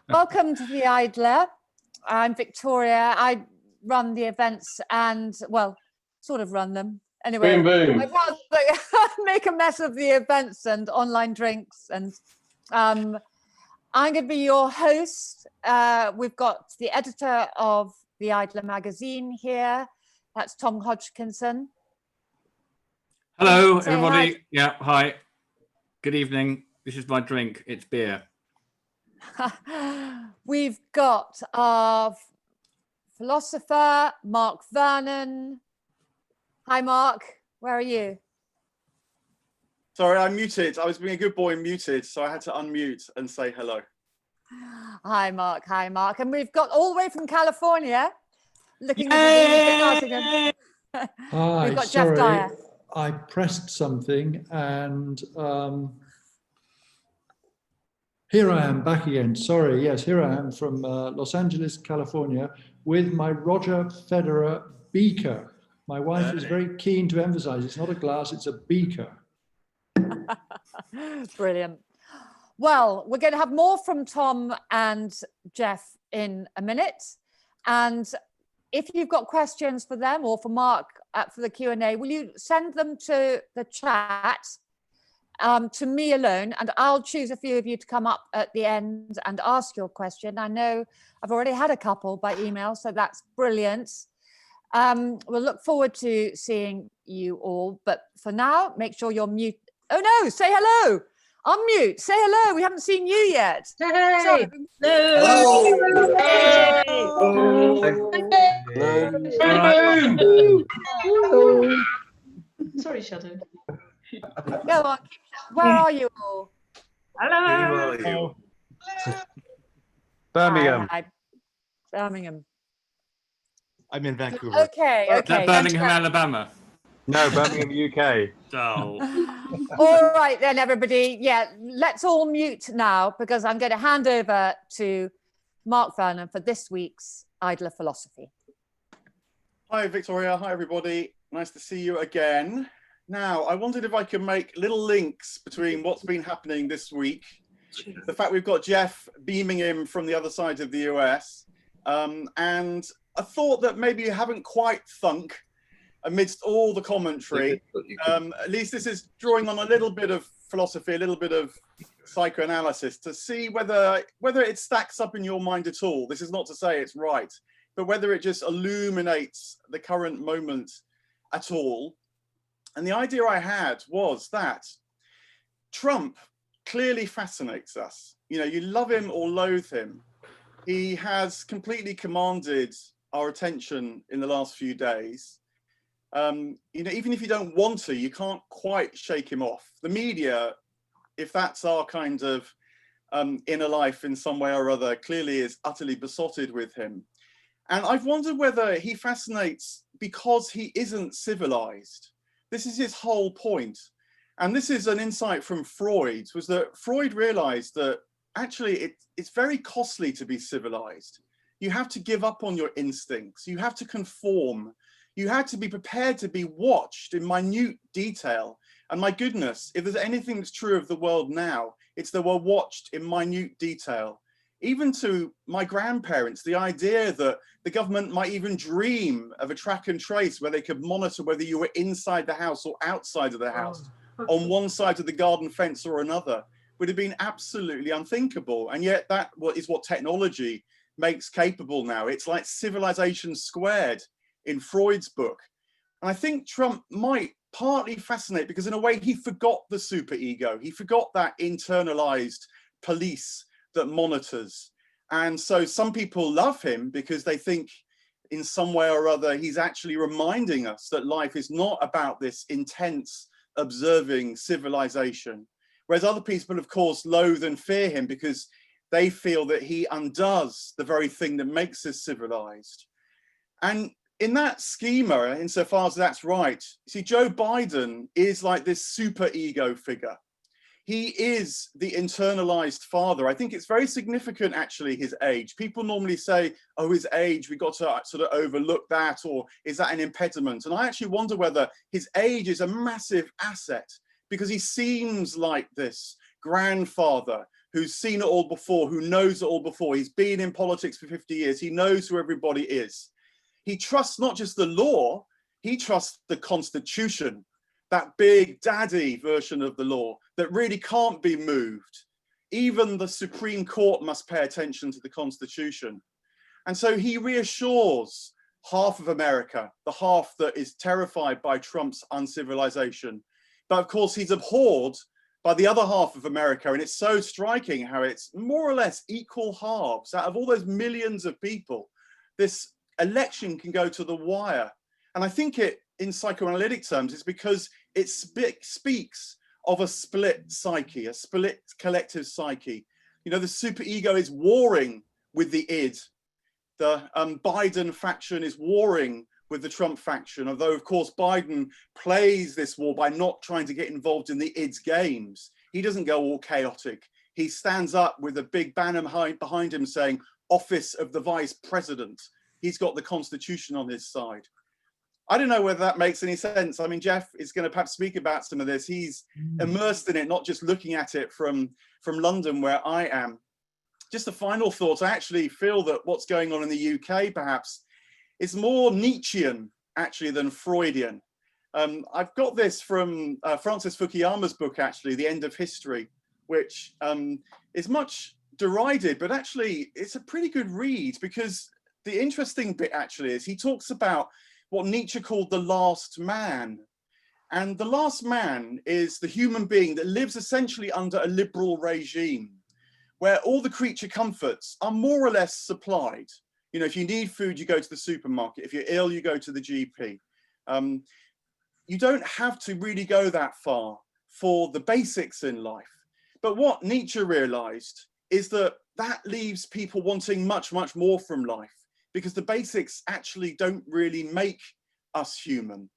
Welcome to the Idler. I'm Victoria. I run the events and, well, sort of run them. Anyway, boom, boom. I'd rather make a mess of the events and online drinks. And I'm going to be your host. We've got the editor of the Idler magazine here. That's Tom Hodgkinson. Hello, Say everybody. hi. Yeah, hi. Good evening. This is my drink. It's beer. We've got our philosopher, Mark Vernon. Hi, Mark. Where are you? Sorry, I'm muted. I was being a good boy and muted, so I had to unmute and say hello. Hi, Mark. Hi, Mark. And we've got all the way from California, looking Yay! at the Hi, we've got Geoff Dyer. I pressed something and here I am back again. Sorry, yes, here I am from Los Angeles, California with my Roger Federer beaker. My wife is very keen to emphasize it's not a glass, it's a beaker. Brilliant. Well, we're going to have more from Tom and Geoff in a minute. And if you've got questions for them or for Mark for the Q&A, will you send them to the chat to me alone, and I'll choose a few of you to come up at the end and ask your question. I know I've already had a couple by email, so that's brilliant. We'll look forward to seeing you all, but for now, make sure you're mute. Oh no, say hello. Unmute, say hello. We haven't seen you yet. Hey. Hello. Hello. Sorry, Shadow. Go on. Where are you all? Hello. Birmingham. Hi. Birmingham. I'm in Vancouver. Okay, Is okay. that Birmingham, Alabama? No, Birmingham, UK. Oh. All right then, everybody. Yeah, let's all mute now because I'm going to hand over to Mark Vernon for this week's Idler Philosophy. Hi, Victoria. Hi, everybody. Nice to see you again. Now, I wondered if I could make little links between what's been happening this week, the fact we've got Geoff beaming in from the other side of the US, and a thought that maybe you haven't quite thunk amidst all the commentary. At least this is drawing on a little bit of philosophy, a little bit of psychoanalysis to see whether it stacks up in your mind at all. This is not to say it's right, but whether it just illuminates the current moment at all. And the idea I had was that Trump clearly fascinates us. You know, you love him or loathe him. He has completely commanded our attention in the last few days. You know, even if you don't want to, you can't quite shake him off. The media, if that's our kind of inner life in some way or other, clearly is utterly besotted with him. And I've wondered whether he fascinates because he isn't civilized. This is his whole point. And this is an insight from Freud, was that Freud realized that actually it's very costly to be civilized. You have to give up on your instincts. You have to conform. You had to be prepared to be watched in minute detail. And my goodness, if there's anything that's true of the world now, it's that we're watched in minute detail. Even to my grandparents, the idea that the government might even dream of a track and trace where they could monitor whether you were inside the house or outside of the house, on one side of the garden fence or another, would have been absolutely unthinkable. And yet that is what technology makes capable now. It's like civilization squared in Freud's book. And I think Trump might partly fascinate because in a way he forgot the superego. He forgot that internalized police that monitors. And so some people love him because they think in some way or other he's actually reminding us that life is not about this intense observing civilization. Whereas other people, of course, loathe and fear him because they feel that he undoes the very thing that makes us civilized. And in that schema, insofar as that's right, see, Joe Biden is like this super ego figure. He is the internalized father. I think it's very significant, actually, his age. People normally say, oh, his age, we've got to sort of overlook that, or is that an impediment? And I actually wonder whether his age is a massive asset because he seems like this grandfather who's seen it all before, who knows it all before. He's been in politics for 50 years. He knows who everybody is. He trusts not just the law, he trusts the Constitution, that big daddy version of the law that really can't be moved. Even the Supreme Court must pay attention to the Constitution. And so he reassures half of America, the half that is terrified by Trump's uncivilization. But of course, he's abhorred by the other half of America. And it's so striking how it's more or less equal halves. Out of all those millions of people, this election can go to the wire. And I think it, in psychoanalytic terms, is because it speaks of a split psyche, a split collective psyche. You know, the superego is warring with the id. The Biden faction is warring with the Trump faction, although of course Biden plays this war by not trying to get involved in the id's games. He doesn't go all chaotic. He stands up with a big banner behind him saying, Office of the Vice President. He's got the Constitution on his side. I don't know whether that makes any sense. I mean, Geoff is going to perhaps speak about some of this. He's immersed in it, not just looking at it from London, where I am. Just a final thought. I actually feel that what's going on in the UK, perhaps, is more Nietzschean, actually, than Freudian. I've got this from Francis Fukuyama's book, actually, The End of History, which is much derided, but actually, it's a pretty good read, because the interesting bit, actually, is he talks about what Nietzsche called the last man. And the last man is the human being that lives essentially under a liberal regime, where all the creature comforts are more or less supplied. You know, if you need food, you go to the supermarket. If you're ill, you go to the GP. You don't have to really go that far for the basics in life. But what Nietzsche realized is that that leaves people wanting much, much more from life, because the basics actually don't really make us human.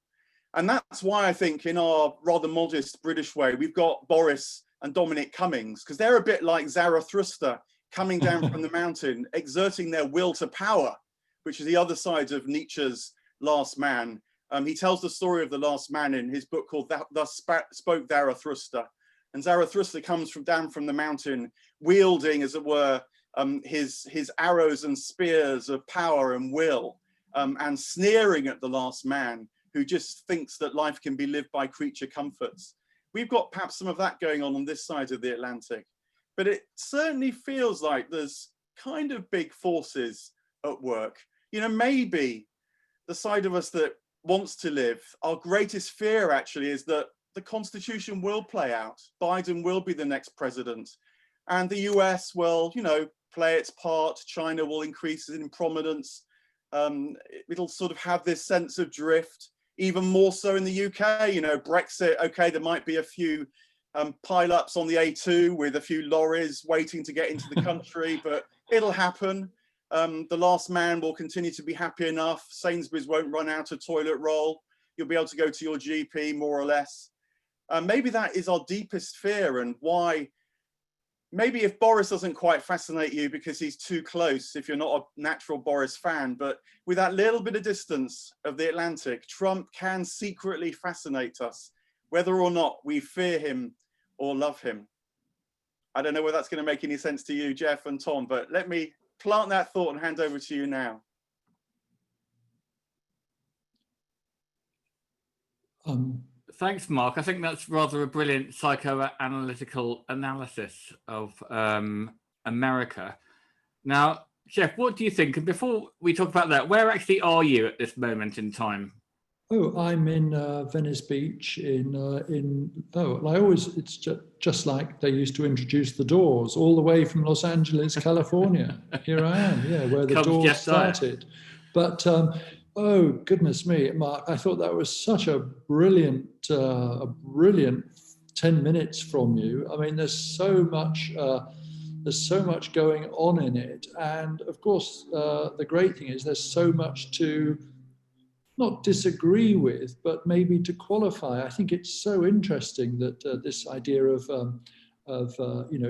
And that's why I think in our rather modest British way, we've got Boris and Dominic Cummings, because they're a bit like Zarathustra coming down from the mountain, exerting their will to power, which is the other side of Nietzsche's Last Man. He tells the story of the last man in his book called Thus Spoke Zarathustra. And Zarathustra comes down from the mountain, wielding, as it were, his arrows and spears of power and will, and sneering at the last man who just thinks that life can be lived by creature comforts. We've got perhaps some of that going on this side of the Atlantic, but it certainly feels like there's kind of big forces at work. You know, maybe the side of us that wants to live, our greatest fear actually is that the Constitution will play out. Biden will be the next president, and the US will, you know, play its part. China will increase in prominence. It'll sort of have this sense of drift, even more so in the UK. You know, Brexit, okay, there might be a few pile-ups on the A2 with a few lorries waiting to get into the country, but it'll happen. The last man will continue to be happy enough. Sainsbury's won't run out of toilet roll. You'll be able to go to your GP, more or less. Maybe that is our deepest fear, and why maybe if Boris doesn't quite fascinate you because he's too close, if you're not a natural Boris fan, but with that little bit of distance of the Atlantic, Trump can secretly fascinate us, whether or not we fear him or love him. I don't know whether that's going to make any sense to you, Geoff and Tom, but let me plant that thought and hand over to you now. Thanks, Mark. I think that's rather a brilliant psychoanalytical analysis of America. Now, Geoff, what do you think? And before we talk about that, where actually are you at this moment in time? Oh, I'm in Venice Beach it's just like they used to introduce the Doors, all the way from Los Angeles, California. Here I am, yeah, where the Doors started. But oh, goodness me, Mark, I thought that was such a brilliant 10 minutes from you. I mean, there's so much going on in it. And of course, the great thing is there's so much to not disagree with, but maybe to qualify. I think it's so interesting that this idea of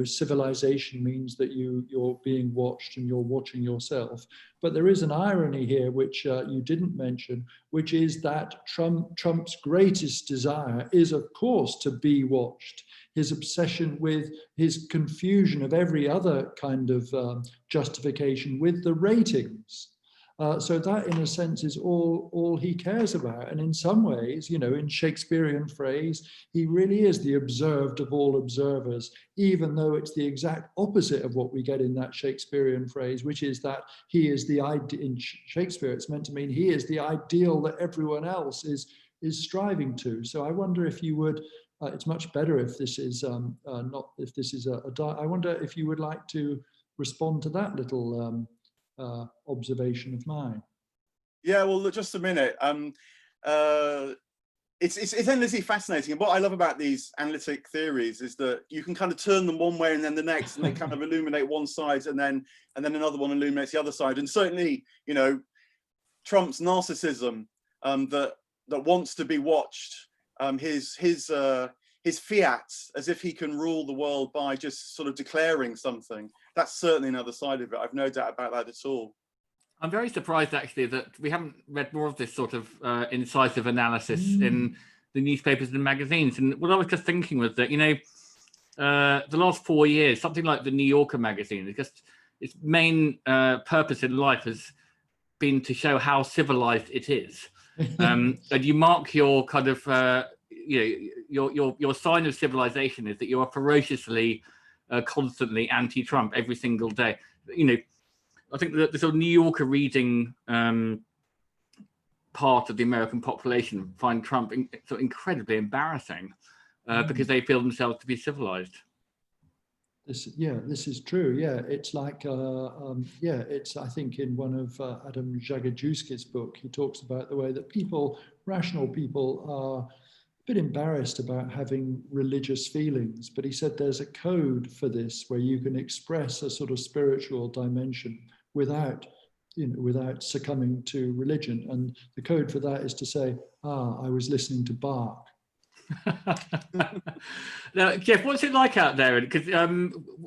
civilization means that you're being watched and you're watching yourself. But there is an irony here, which you didn't mention, which is that Trump's greatest desire is, of course, to be watched. His obsession with his confusion of every other kind of justification with the ratings. So that, in a sense, is all he cares about. And in some ways, in Shakespearean phrase, he really is the observed of all observers, even though it's the exact opposite of what we get in that Shakespearean phrase, which is that he is the ideal. In Shakespeare, it's meant to mean he is the ideal that everyone else is striving to. So I wonder if you would. It's much better if this is not if this is I wonder if you would like to respond to that little observation of mine. Yeah, well, look, just a minute. It's endlessly fascinating, and what I love about these analytic theories is that you can kind of turn them one way and then the next, and they kind of illuminate one side, and then another one illuminates the other side. And certainly, Trump's narcissism that wants to be watched, his fiat, as if he can rule the world by just sort of declaring something. That's certainly another side of it. I've no doubt about that at all. I'm very surprised, actually, that we haven't read more of this sort of incisive analysis in the newspapers and magazines. And what I was just thinking was that, the last 4 years, something like the New Yorker magazine, its main purpose in life has been to show how civilized it is. And you mark your kind of your sign of civilization is that you are ferociously, constantly anti-Trump every single day. I think that the sort of New Yorker reading part of the American population find Trump so incredibly embarrassing because they feel themselves to be civilized. This is true. Yeah, it's like, it's, I think in one of Adam Zagajewski's book, he talks about the way that rational people are a bit embarrassed about having religious feelings, but he said there's a code for this where you can express a sort of spiritual dimension without succumbing to religion. And the code for that is to say, I was listening to Bach. Now, Geoff, what's it like out there? Because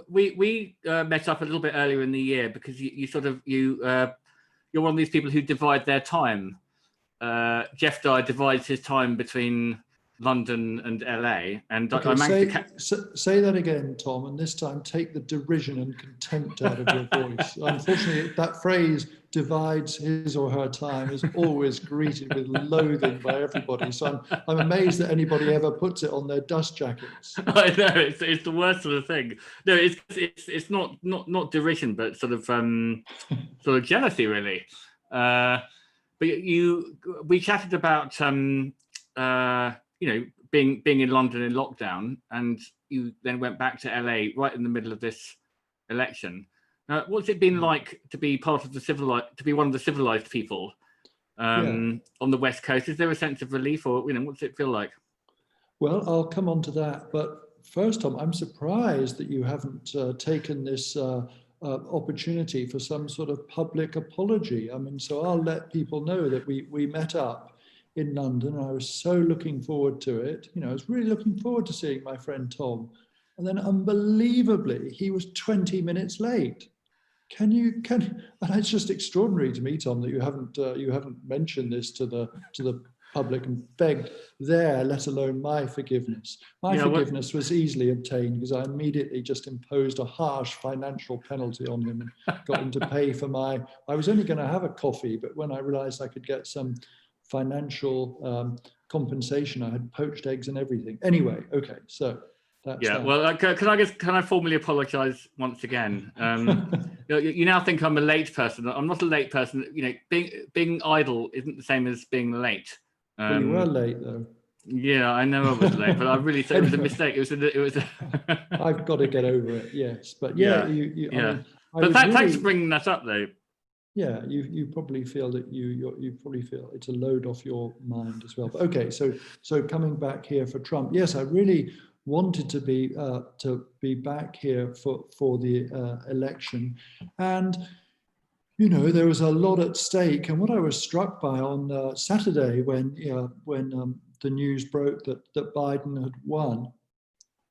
we met up a little bit earlier in the year because you're one of these people who divide their time. Geoff Dyer divides his time between London and LA, and okay, I managed say that again, Tom, and this time take the derision and contempt out of your voice. Unfortunately, that phrase divides his or her time is always greeted with loathing by everybody. So I'm amazed that anybody ever puts it on their dust jackets. I know it's the worst sort of thing. No, it's not derision, but sort of jealousy, really. But we chatted about being in London in lockdown, and you then went back to LA right in the middle of this election. What's it been like to be part of to be one of the civilized people on the West Coast? Is there a sense of relief, or what's it feel like? Well, I'll come on to that, but first, Tom, I'm surprised that you haven't taken this opportunity for some sort of public apology. I mean, so I'll let people know that we met up in London. I was so looking forward to it. I was really looking forward to seeing my friend Tom. And then unbelievably, he was 20 minutes late. And it's just extraordinary to me, Tom, that you haven't mentioned this to the public and begged let alone my forgiveness. My forgiveness was easily obtained because I immediately just imposed a harsh financial penalty on him and got him to pay for I was only going to have a coffee, but when I realized I could get some financial compensation, I had poached eggs and everything. Anyway, okay, so that's that. Well, can I formally apologise once again? You now think I'm a late person. I'm not a late person. Being idle isn't the same as being late. Well, you were late though. Yeah, I know I was late, but I really thought it was a mistake. It was. I've got to get over it. Yes, but yeah. I mean, but thanks for bringing that up, though. Yeah, you probably feel that you probably feel it's a load off your mind as well. But okay, so coming back here for Trump, yes, I really wanted to be back here for the election, and there was a lot at stake. And what I was struck by on Saturday when the news broke that Biden had won,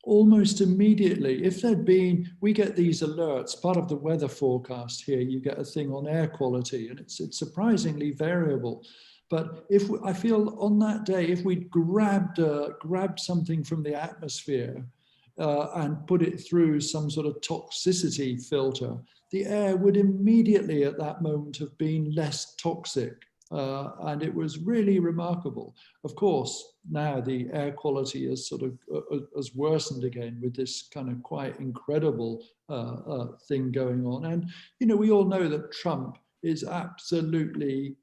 almost immediately, if there'd been, we get these alerts, part of the weather forecast here, you get a thing on air quality, and it's surprisingly variable. But I feel on that day, if we'd grabbed something from the atmosphere and put it through some sort of toxicity filter, the air would immediately at that moment have been less toxic. And it was really remarkable. Of course, now the air quality has sort of has worsened again with this kind of quite incredible thing going on. And, you know, we all know that Trump is absolutely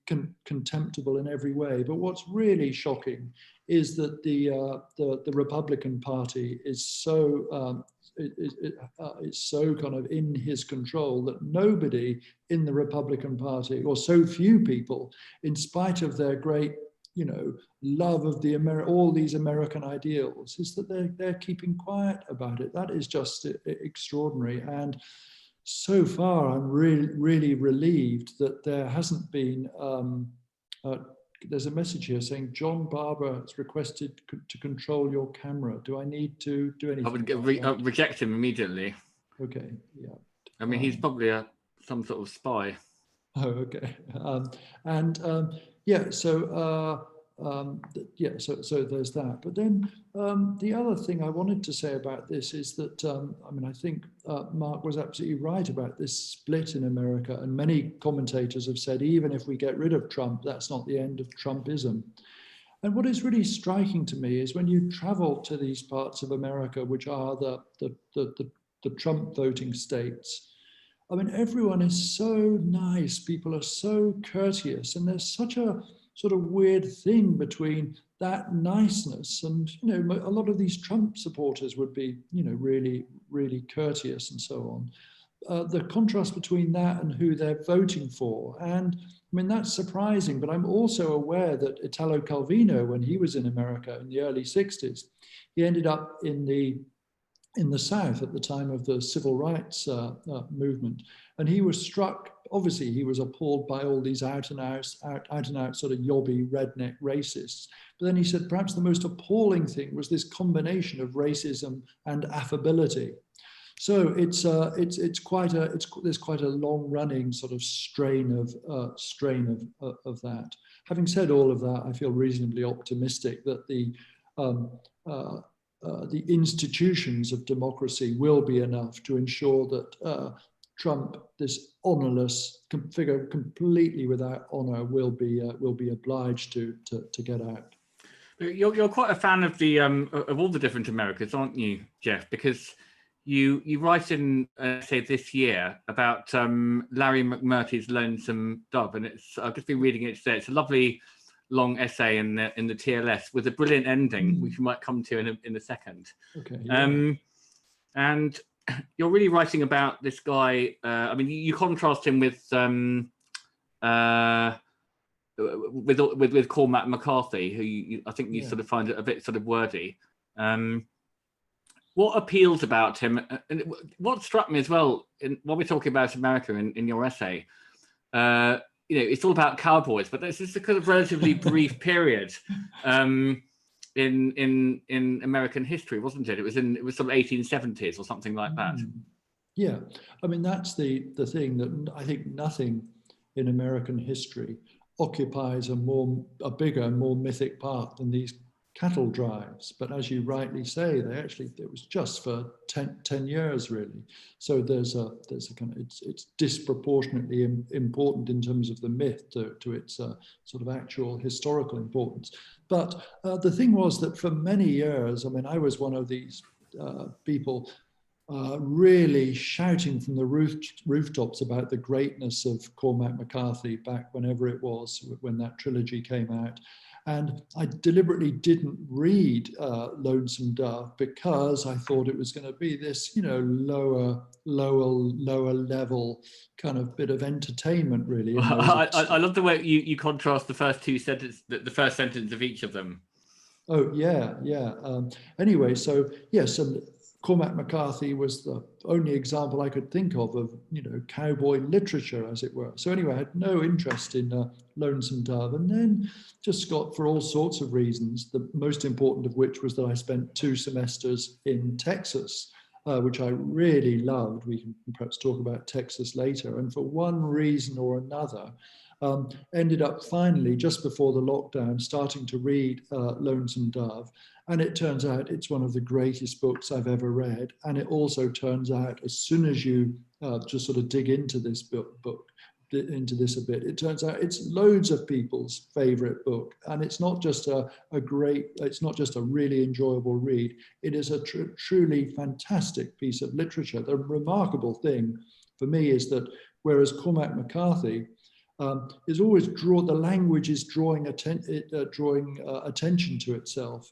contemptible in every way. But what's really shocking is that the Republican Party is so it's so kind of in his control that nobody in the Republican Party, or so few people, in spite of their great, you know, love of all these American ideals, is that they're keeping quiet about it. That is just extraordinary. And so far, I'm really relieved that there hasn't been. There's a message here saying John Barber has requested to control your camera. Do I need to do anything? I would reject him immediately. Okay, yeah. I mean, he's probably some sort of spy. Oh, okay. Yeah, so so there's that. But then the other thing I wanted to say about this is that, I mean, I think Mark was absolutely right about this split in America, and many commentators have said, even if we get rid of Trump, that's not the end of Trumpism. And what is really striking to me is when you travel to these parts of America, which are the Trump voting states, I mean, everyone is so nice, people are so courteous, and there's such a sort of weird thing between that niceness and, you know, a lot of these Trump supporters would be, you know, really, really courteous and so on. The contrast between that and who they're voting for. And I mean, that's surprising, but I'm also aware that Italo Calvino, when he was in America in the early 60s, he ended up in the South at the time of the civil rights movement. And he was struck, obviously he was appalled by all these out and out sort of yobby redneck racists. But then he said perhaps the most appalling thing was this combination of racism and affability. So there's quite a long running sort of strain of that. Having said all of that, I feel reasonably optimistic that the institutions of democracy will be enough to ensure that Trump, this honorless figure completely without honor, will be obliged to get out. You're quite a fan of the of all the different Americas, aren't you, Geoff? Because you write in say this year about Larry McMurtry's Lonesome Dove, and I've just been reading it today. It's a lovely long essay in the TLS with a brilliant ending, which we might come to in a second. Okay. Yeah. And you're really writing about this guy. I mean, you contrast him with Cormac McCarthy, who I think you sort of find it a bit sort of wordy. What appeals about him? And what struck me as well, while we're talking about America in your essay, you know, it's all about cowboys, but there's just a kind of relatively brief period in American history, wasn't it? It was sort of 1870s or something like that. Yeah, I mean, that's the thing that I think nothing in American history occupies a bigger, more mythic part than these cattle drives. But as you rightly say, it was just for 10 years really. So there's a kind of, it's disproportionately important in terms of the myth to its sort of actual historical importance. But the thing was that for many years, I mean, I was one of these people really shouting from the rooftops about the greatness of Cormac McCarthy back whenever it was, when that trilogy came out. And I deliberately didn't read Lonesome Dove because I thought it was going to be this, you know, lower level kind of bit of entertainment, really. I love the way you contrast the first two sentences, the first sentence of each of them. Oh yeah. Anyway, so yes, and Cormac McCarthy was the only example I could think of, you know, cowboy literature, as it were. So anyway, I had no interest in Lonesome Dove, and then just got, for all sorts of reasons, the most important of which was that I spent 2 semesters in Texas, which I really loved. We can perhaps talk about Texas later. And for one reason or another, ended up finally, just before the lockdown, starting to read Lonesome Dove. And it turns out it's one of the greatest books I've ever read. And it also turns out, as soon as you just sort of dig into this book, into this a bit, it turns out it's loads of people's favorite book. And it's not just it's not just a really enjoyable read. It is a truly fantastic piece of literature. The remarkable thing for me is that whereas Cormac McCarthy is always the language is drawing attention to itself.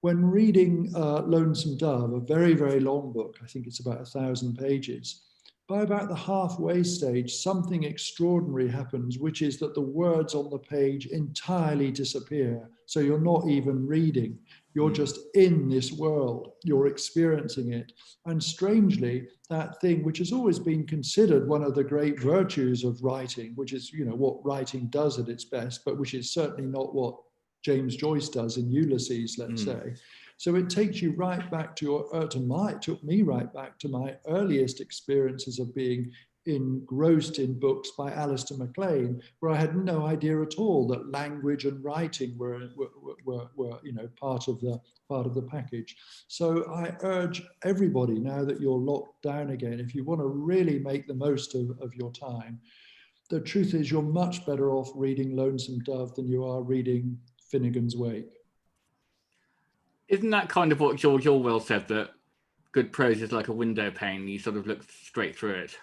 When reading Lonesome Dove, a very, very long book, I think it's about 1,000 pages, by about the halfway stage, something extraordinary happens, which is that the words on the page entirely disappear. So you're not even reading, you're just in this world, you're experiencing it. And strangely, that thing which has always been considered one of the great virtues of writing, which is, you know, what writing does at its best, but which is certainly not what James Joyce does in Ulysses, let's say. So it takes you right back to it took me right back to my earliest experiences of being engrossed in books by Alistair MacLean, where I had no idea at all that language and writing were you know, part of the package. So I urge everybody, now that you're locked down again, if you want to really make the most of your time, the truth is you're much better off reading Lonesome Dove than you are reading Finnegan's Wake. Isn't that kind of what George Orwell said, that good prose is like a window pane, you sort of look straight through it?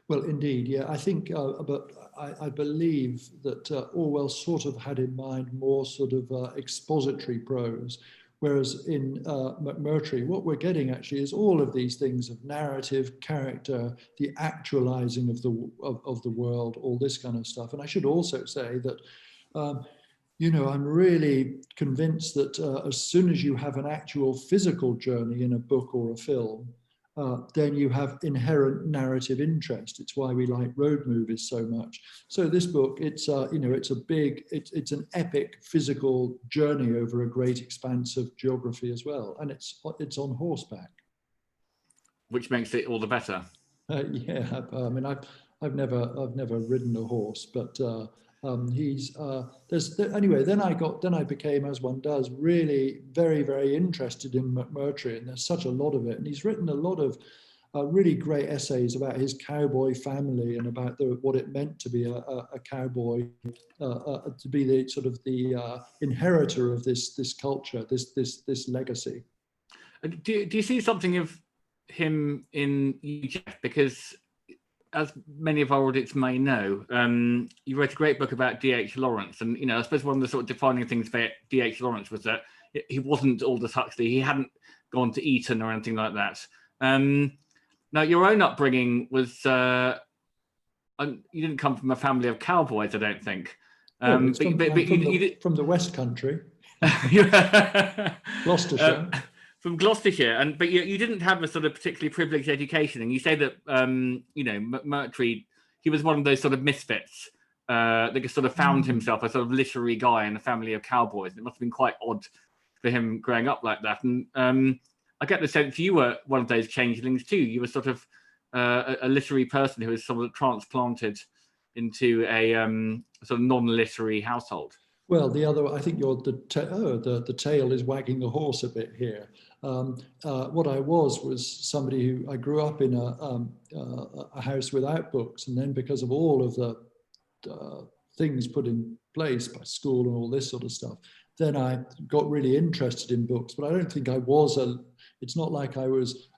Well, indeed, yeah. I think, but I believe that Orwell sort of had in mind more sort of expository prose, whereas in McMurtry, what we're getting actually is all of these things of narrative, character, the actualizing of the world, all this kind of stuff. And I should also say that, you know, I'm really convinced that as soon as you have an actual physical journey in a book or a film, then you have inherent narrative interest. It's why we like road movies so much. So this book, it's you know, it's an epic physical journey over a great expanse of geography as well, and it's on horseback, which makes it all the better. Yeah, I mean, I've never ridden a horse, but anyway. Then I became, as one does, really very, very interested in McMurtry, and there's such a lot of it. And he's written a lot of really great essays about his cowboy family and about what it meant to be a cowboy, to be the sort of the inheritor of this culture, this legacy. Do you see something of him in you, Geoff? Because, as many of our audience may know, you wrote a great book about D.H. Lawrence. And, you know, I suppose one of the sort of defining things for D.H. Lawrence was that he wasn't Aldous Huxley. He hadn't gone to Eton or anything like that. Now, your own upbringing was, you didn't come from a family of cowboys, I don't think. From the West Country, Gloucestershire. From Gloucestershire, but you didn't have a sort of particularly privileged education, and you say that you know, McMurtry, he was one of those sort of misfits that just sort of found himself a sort of literary guy in a family of cowboys. It must have been quite odd for him growing up like that. And I get the sense you were one of those changelings too. You were sort of a literary person who was sort of transplanted into a sort of non-literary household. Well, I think the tail is wagging the horse a bit here. What I was somebody who, I grew up in a house without books, and then because of all of the things put in place by school and all this sort of stuff, then I got really interested in books. But I don't think I was it's not like I was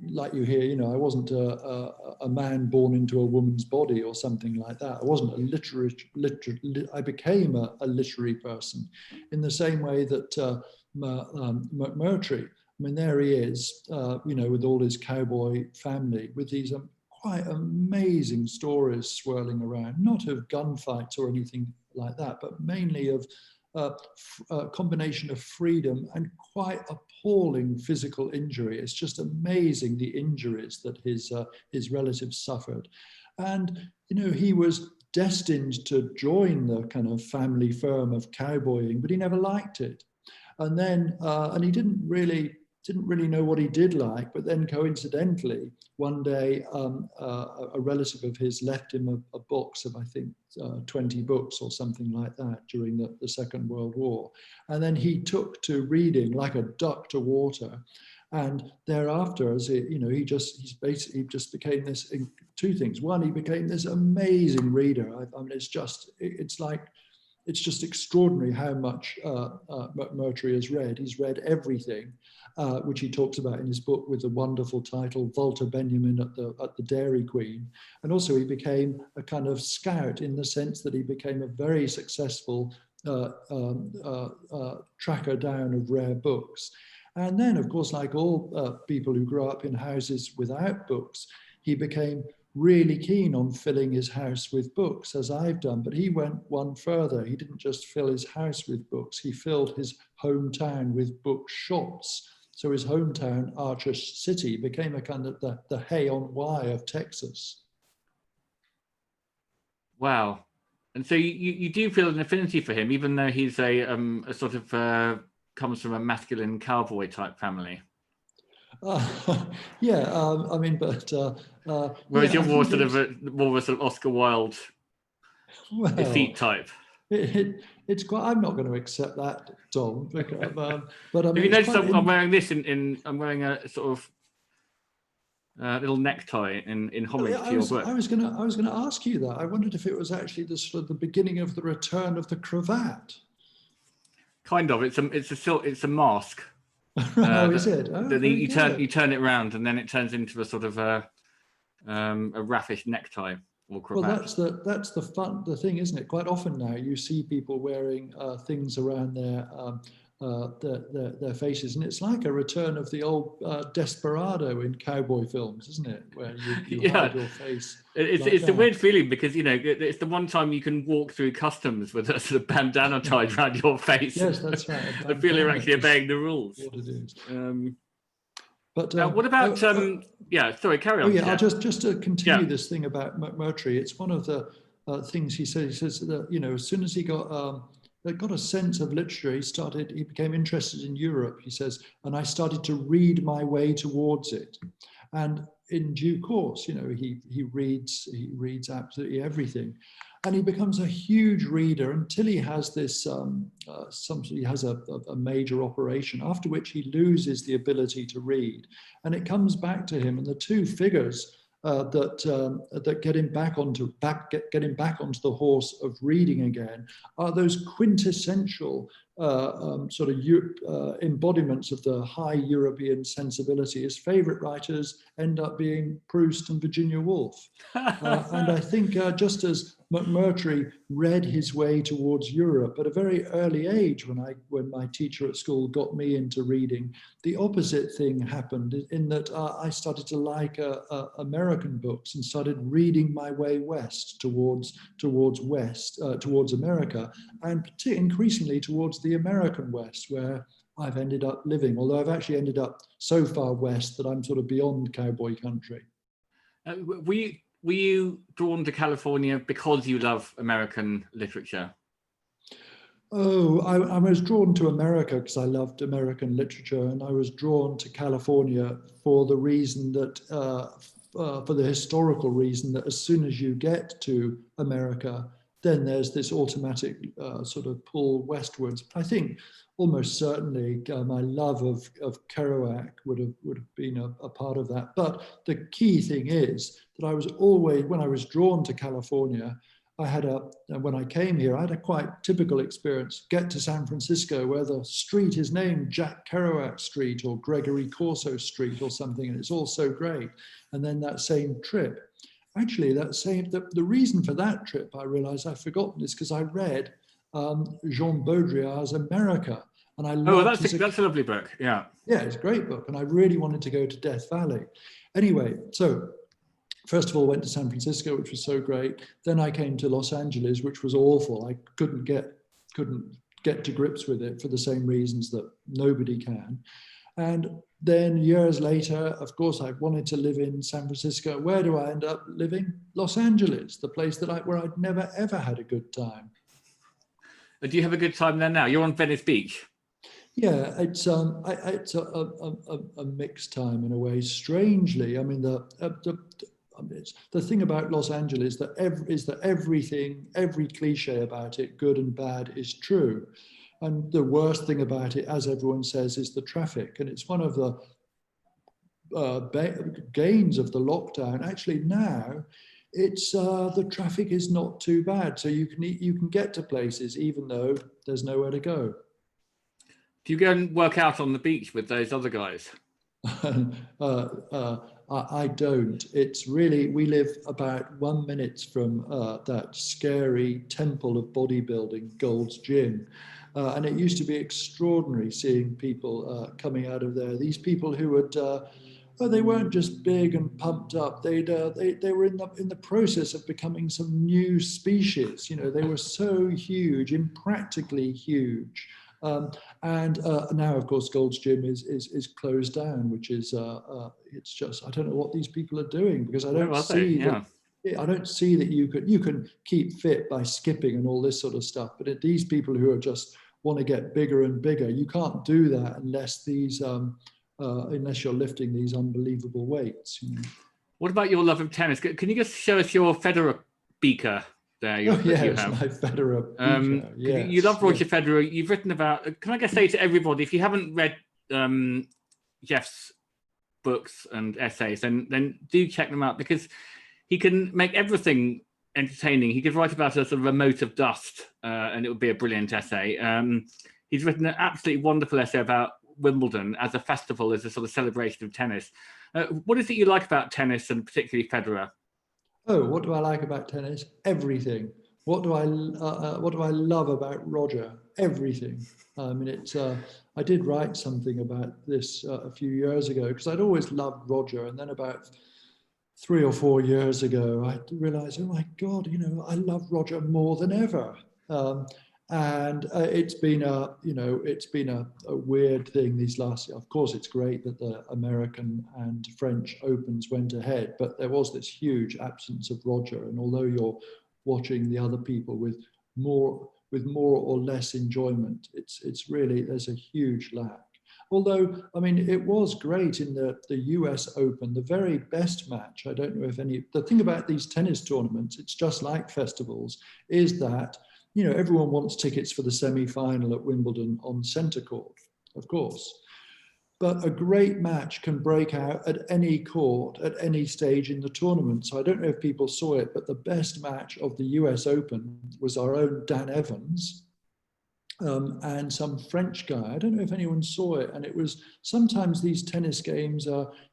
like you hear, you know, I wasn't a man born into a woman's body or something like that. I wasn't I became a literary person in the same way that McMurtry, I mean, there he is, you know, with all his cowboy family, with these quite amazing stories swirling around, not of gunfights or anything like that, but mainly of combination of freedom and quite appalling physical injury. It's just amazing the injuries that his relatives suffered. And, you know, he was destined to join the kind of family firm of cowboying, but he never liked it. And then, and he didn't really know what he did like, but then coincidentally, one day a relative of his left him a box of, I think, 20 books or something like that during the Second World War. And then he took to reading like a duck to water. And thereafter, as it, you know, he basically just became this, two things. One, he became this amazing reader. I mean, it's just extraordinary how much McMurtry has read. He's read everything, which he talks about in his book with the wonderful title, Walter Benjamin at the Dairy Queen. And also he became a kind of scout in the sense that he became a very successful tracker down of rare books. And then, of course, like all people who grow up in houses without books, he became really keen on filling his house with books, as I've done, but he went one further. He didn't just fill his house with books, he filled his hometown with book shops. So his hometown, Archer City, became a kind of the Hay-on-Wye of Texas. Wow. And so you do feel an affinity for him, even though he's a sort of, comes from a masculine cowboy type family. Yeah, I mean, but whereas yeah, you're more sort of more of a Oscar Wilde defeat type. It's quite. I'm not going to accept that, Tom. But I mean, have you noticed I'm wearing this I'm wearing a sort of little necktie in homage to your book. I was going to ask you that. I wondered if it was actually the sort of the beginning of the return of the cravat. Kind of. It's a mask. Oh, is it? Oh, you turn it around, and then it turns into a sort of a raffish necktie or cravat. Well, that's the fun. The thing, isn't it? Quite often now, you see people wearing things around their faces, and it's like a return of the old desperado in cowboy films, isn't it? Where you hide your face. It's a weird feeling because, you know, it's the one time you can walk through customs with a sort of bandana tied around your face. Yes, that's right. I feel you're actually obeying the rules. What it is. But what about yeah, sorry, carry on. Oh yeah, I'll just to continue this thing about McMurtry. It's one of the things he says. He says that, you know, as soon as he got a sense of literature, he became interested in Europe, he says, and I started to read my way towards it. And in due course, you know, he reads absolutely everything. And he becomes a huge reader until he has this, he has a major operation, after which he loses the ability to read. And it comes back to him, and the two figures that get him back onto the horse of reading again are those quintessential sort of embodiments of the high European sensibility. His favorite writers end up being Proust and Virginia Woolf. And I think just as McMurtry read his way towards Europe at a very early age, when my teacher at school got me into reading, the opposite thing happened in that I started to like American books and started reading my way west towards America, and increasingly towards the American West, where I've ended up living, although I've actually ended up so far west that I'm sort of beyond cowboy country. Were you drawn to California because you love American literature? Oh, I was drawn to America because I loved American literature, and I was drawn to California for the reason that, for the historical reason that as soon as you get to America, then there's this automatic sort of pull westwards. I think almost certainly my love of Kerouac would have been a part of that. But the key thing is that I was always, when I was drawn to California, when I came here, I had a quite typical experience. Get to San Francisco, where the street is named Jack Kerouac Street or Gregory Corso Street or something, and it's all so great. And then that same trip, actually, the reason for that trip, I realized I've forgotten, is because I read Jean Baudrillard's America. And I loved that's a lovely book, yeah. Yeah, it's a great book, and I really wanted to go to Death Valley. Anyway, so first of all, went to San Francisco, which was so great. Then I came to Los Angeles, which was awful. I couldn't get to grips with it for the same reasons that nobody can. And then years later, of course, I wanted to live in San Francisco. Where do I end up living? Los Angeles, the place that where I'd never, ever had a good time. Do you have a good time there now? You're on Venice Beach. Yeah, it's a mixed time in a way. Strangely, I mean, the thing about Los Angeles is that everything, every cliche about it, good and bad, is true. And the worst thing about it, as everyone says, is the traffic. And it's one of the gains of the lockdown. Actually, now it's the traffic is not too bad, so you can get to places even though there's nowhere to go. Do you go and work out on the beach with those other guys? I don't. It's really, we live about 1 minute from that scary temple of bodybuilding, Gold's Gym. And it used to be extraordinary seeing people coming out of there. These people who would, they weren't just big and pumped up. They were in the process of becoming some new species. You know, they were so huge, impractically huge. And now, of course, Gold's Gym is closed down, which is it's just, I don't know what these people are doing, because I don't see that. I don't see that you can keep fit by skipping and all this sort of stuff. But these people who are just want to get bigger and bigger, you can't do that unless unless you're lifting these unbelievable weights. You know? What about your love of tennis? Can you just show us your Federer beaker there? Yes, my Federer beaker. Yes, you love Roger Federer. You've written about, can I just say to everybody, if you haven't read Geoff's books and essays, then do check them out, because he can make everything entertaining. He could write about a sort of a mote of dust and it would be a brilliant essay. He's written an absolutely wonderful essay about Wimbledon as a festival, as a sort of celebration of tennis. What is it you like about tennis, and particularly Federer? Oh, what do I like about tennis? Everything. What do I love about Roger? Everything. I mean, I did write something about this a few years ago, because I'd always loved Roger, and then about 3 or 4 years ago, I realized, oh my God, you know, I love Roger more than ever. And it's been a weird thing these last years. Of course, it's great that the American and French Opens went ahead, but there was this huge absence of Roger. And although you're watching the other people with more or less enjoyment, it's really, there's a huge lack. Although, I mean, it was great in the US Open, the very best match. I don't know if the thing about these tennis tournaments, it's just like festivals, is that, you know, everyone wants tickets for the semi-final at Wimbledon on centre court, of course. But a great match can break out at any court, at any stage in the tournament. So I don't know if people saw it, but the best match of the US Open was our own Dan Evans and some French guy. I don't know if anyone saw it. And it was, sometimes these tennis games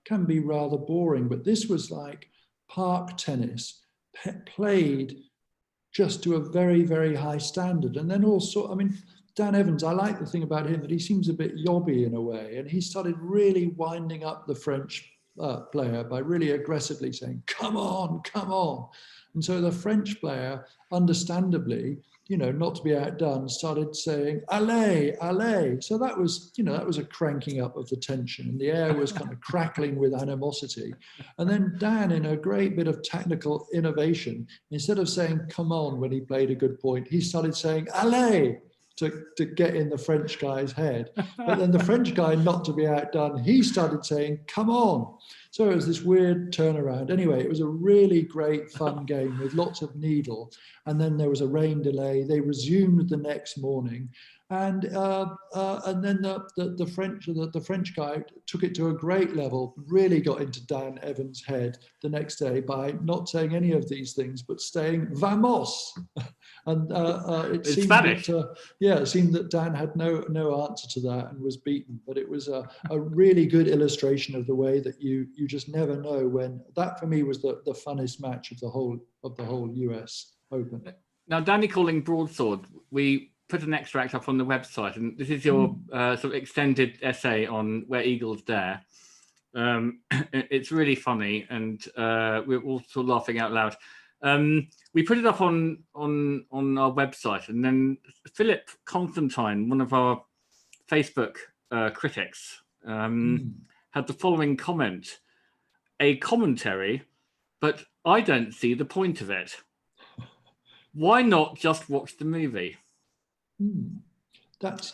can be rather boring, but this was like park tennis, played just to a very, very high standard. And then also, I mean, Dan Evans, I like the thing about him that he seems a bit yobby in a way. And he started really winding up the French player by really aggressively saying, come on, come on. And so the French player, understandably, you know, not to be outdone, started saying, allez, allez. So that was, you know, that was a cranking up of the tension, and the air was kind of crackling with animosity. And then Dan, in a great bit of technical innovation, instead of saying, come on, when he played a good point, he started saying, allez, to get in the French guy's head. But then the French guy, not to be outdone, he started saying, come on. So it was this weird turnaround. Anyway, it was a really great, fun game with lots of needle. And then there was a rain delay. They resumed the next morning. And then the French guy took it to a great level, really got into Dan Evans' head the next day by not saying any of these things, but saying, vamos. And it seemed Spanish. It seemed that Dan had no answer to that and was beaten. But it was a really good illustration of the way that you just never know when. That for me was the funnest match of the whole US Open. Now, Danny Calling Broadsword, we put an extract up on the website, and this is your sort of extended essay on Where Eagles Dare. It's really funny, and we're all sort of laughing out loud. We put it up on our website, and then Philip Constantine, one of our Facebook critics, had the following comment: "A commentary, but I don't see the point of it. Why not just watch the movie?" That's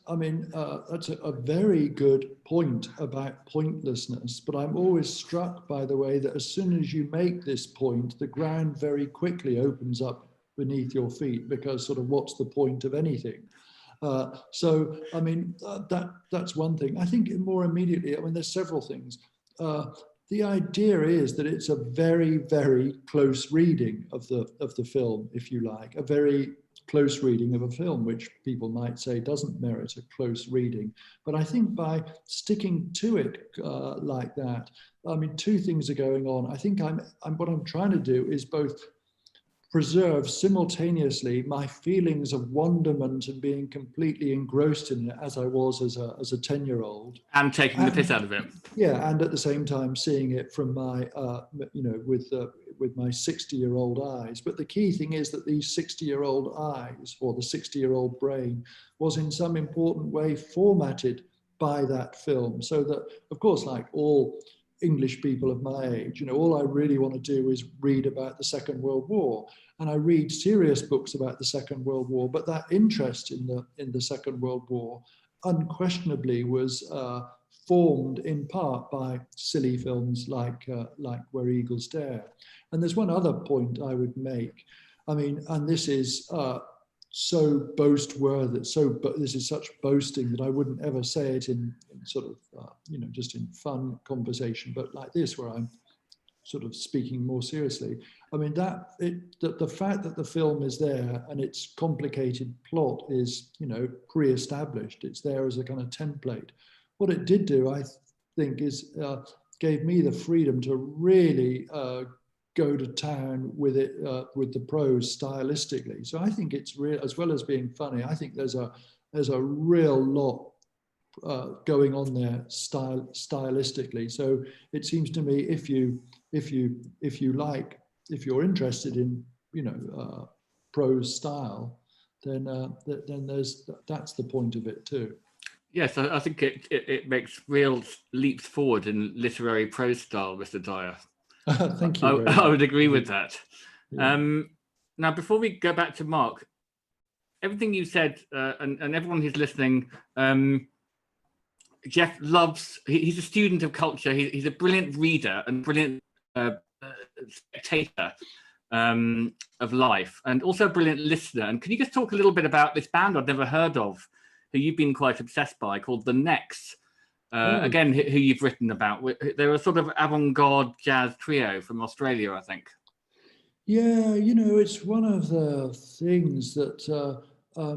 I mean, that's a very good point about pointlessness, but I'm always struck by the way that as soon as you make this point, the ground very quickly opens up beneath your feet, because sort of what's the point of anything? So, I mean, that's one thing. I think more immediately, I mean, there's several things. The idea is that it's a very, very close reading of the film, if you like, a very close reading of a film, which people might say doesn't merit a close reading. But I think by sticking to it like that, I mean, two things are going on. I think what I'm trying to do is both preserve simultaneously my feelings of wonderment and being completely engrossed in it as I was as a 10-year-old. And taking the piss out of it. Yeah, and at the same time seeing it from my, with my 60-year-old eyes. But the key thing is that these 60-year-old eyes, or the 60-year-old brain, was in some important way formatted by that film. So that, of course, like all English people of my age, all I really want to do is read about the Second World War, and I read serious books about the Second World War. But that interest in the Second World War unquestionably was formed in part by silly films like Where Eagles Dare. And there's one other point I would make. I mean, and this is so boast-worthy, this is such boasting that I wouldn't ever say it in sort of, just in fun conversation, but like this, where I'm sort of speaking more seriously. I mean, the fact that the film is there and its complicated plot is, pre-established, it's there as a kind of template. What it did do, I think, is gave me the freedom to really go to town with it, with the prose stylistically. So I think it's real, as well as being funny. I think there's a real lot going on there stylistically. So it seems to me, if you're interested in prose style, then that's the point of it too. Yes, I think it makes real leaps forward in literary prose style, Mr. Dyer. Thank you. I would agree with that. Yeah. Now, before we go back to Mark, everything you said, and everyone who's listening, Geoff he's a student of culture. He's a brilliant reader and brilliant spectator of life, and also a brilliant listener. And can you just talk a little bit about this band I've never heard of, who you've been quite obsessed by, called The Necks? Again, who you've written about. They're a sort of avant-garde jazz trio from Australia, I think. Yeah, it's one of the things that, I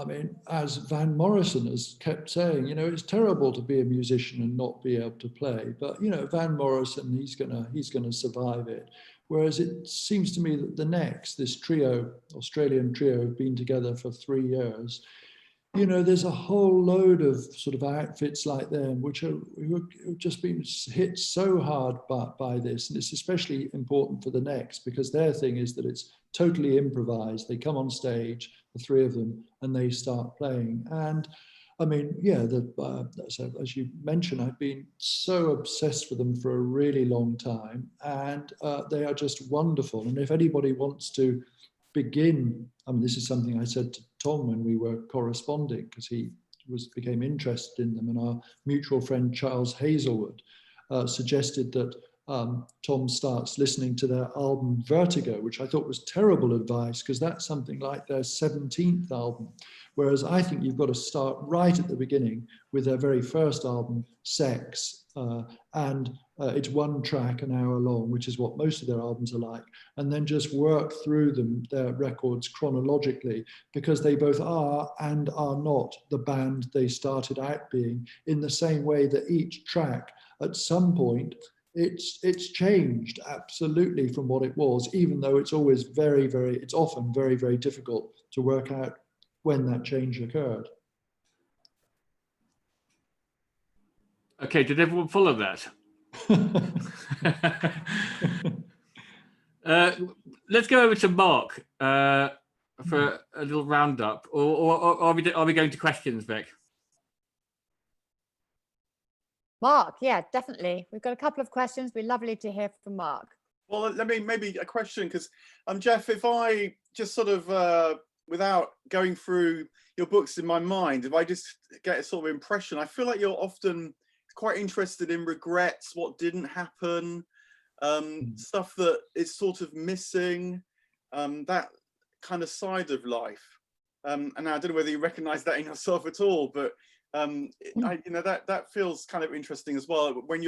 mean, as Van Morrison has kept saying, it's terrible to be a musician and not be able to play. But, Van Morrison, he's gonna survive it. Whereas it seems to me that the Necks, this Australian trio, have been together for 3 years. There's a whole load of sort of outfits like them, which have just been hit so hard by this. And it's especially important for the Necks, because their thing is that it's totally improvised. They come on stage, the three of them, and they start playing. And I mean, yeah, so as you mentioned, I've been so obsessed with them for a really long time, and they are just wonderful. And if anybody wants to begin, I mean, this is something I said to Tom when we were corresponding, because he became interested in them, and our mutual friend Charles Hazelwood suggested that Tom starts listening to their album Vertigo, which I thought was terrible advice, because that's something like their 17th album. Whereas I think you've got to start right at the beginning with their very first album, Sex, and it's one track an hour long, which is what most of their albums are like, and then just work through their records chronologically, because they both are and are not the band they started out being, in the same way that each track at some point it's changed absolutely from what it was, even though it's always it's often very, very difficult to work out when that change occurred. Okay, did everyone follow that? Let's go over to Mark for a little roundup, or are we going to questions, Vic? Mark, yeah, definitely. We've got a couple of questions. It'd be lovely to hear from Mark. Well, let me maybe a question, because Geoff, if I just sort of without going through your books in my mind, if I just get a sort of impression, I feel like you're often quite interested in regrets, what didn't happen, stuff that is sort of missing, that kind of side of life. And I don't know whether you recognize that in yourself at all, but that feels kind of interesting as well. When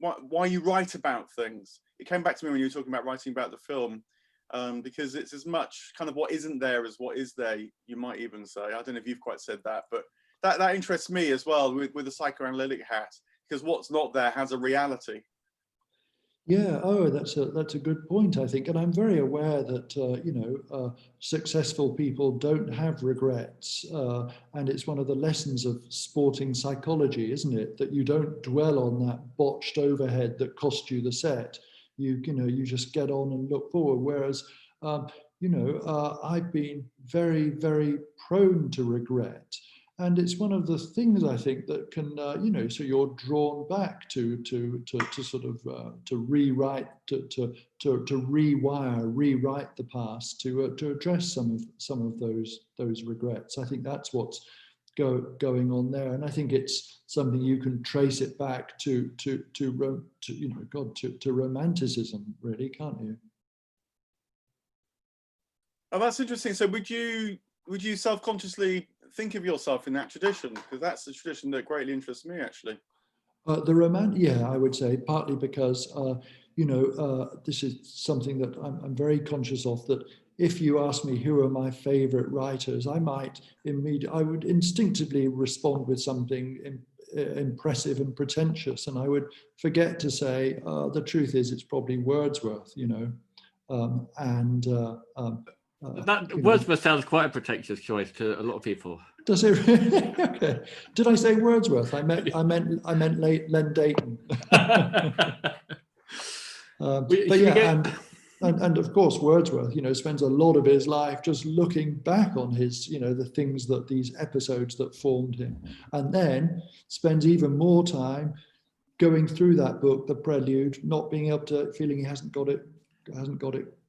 why you write about things. It came back to me when you were talking about writing about the film, because it's as much kind of what isn't there as what is there, you might even say. I don't know if you've quite said that, but that interests me as well with the psychoanalytic hat, because what's not there has a reality. Yeah, that's a good point, I think, and I'm very aware that successful people don't have regrets, and it's one of the lessons of sporting psychology, isn't it? That you don't dwell on that botched overhead that cost you the set. You just get on and look forward. Whereas, I've been very, very prone to regret. And it's one of the things I think that can, so you're drawn back to sort of to rewrite, to rewrite the past to address some of those regrets. I think that's what's going on there, and I think it's something you can trace it back to romanticism, really, can't you? Oh, that's interesting. So would you self-consciously think of yourself in that tradition? Because that's the tradition that greatly interests me, actually. I would say partly because this is something that I'm very conscious of, that if you ask me who are my favorite writers, I would instinctively respond with something impressive and pretentious, and I would forget to say the truth is it's probably Wordsworth, Wordsworth sounds quite a pretentious choice to a lot of people. Does it really? Okay. Did I say Wordsworth? I meant Len Dayton. And of course Wordsworth, spends a lot of his life just looking back on his, the things these episodes that formed him, and then spends even more time going through that book, the prelude, not being able to, feeling he hasn't got it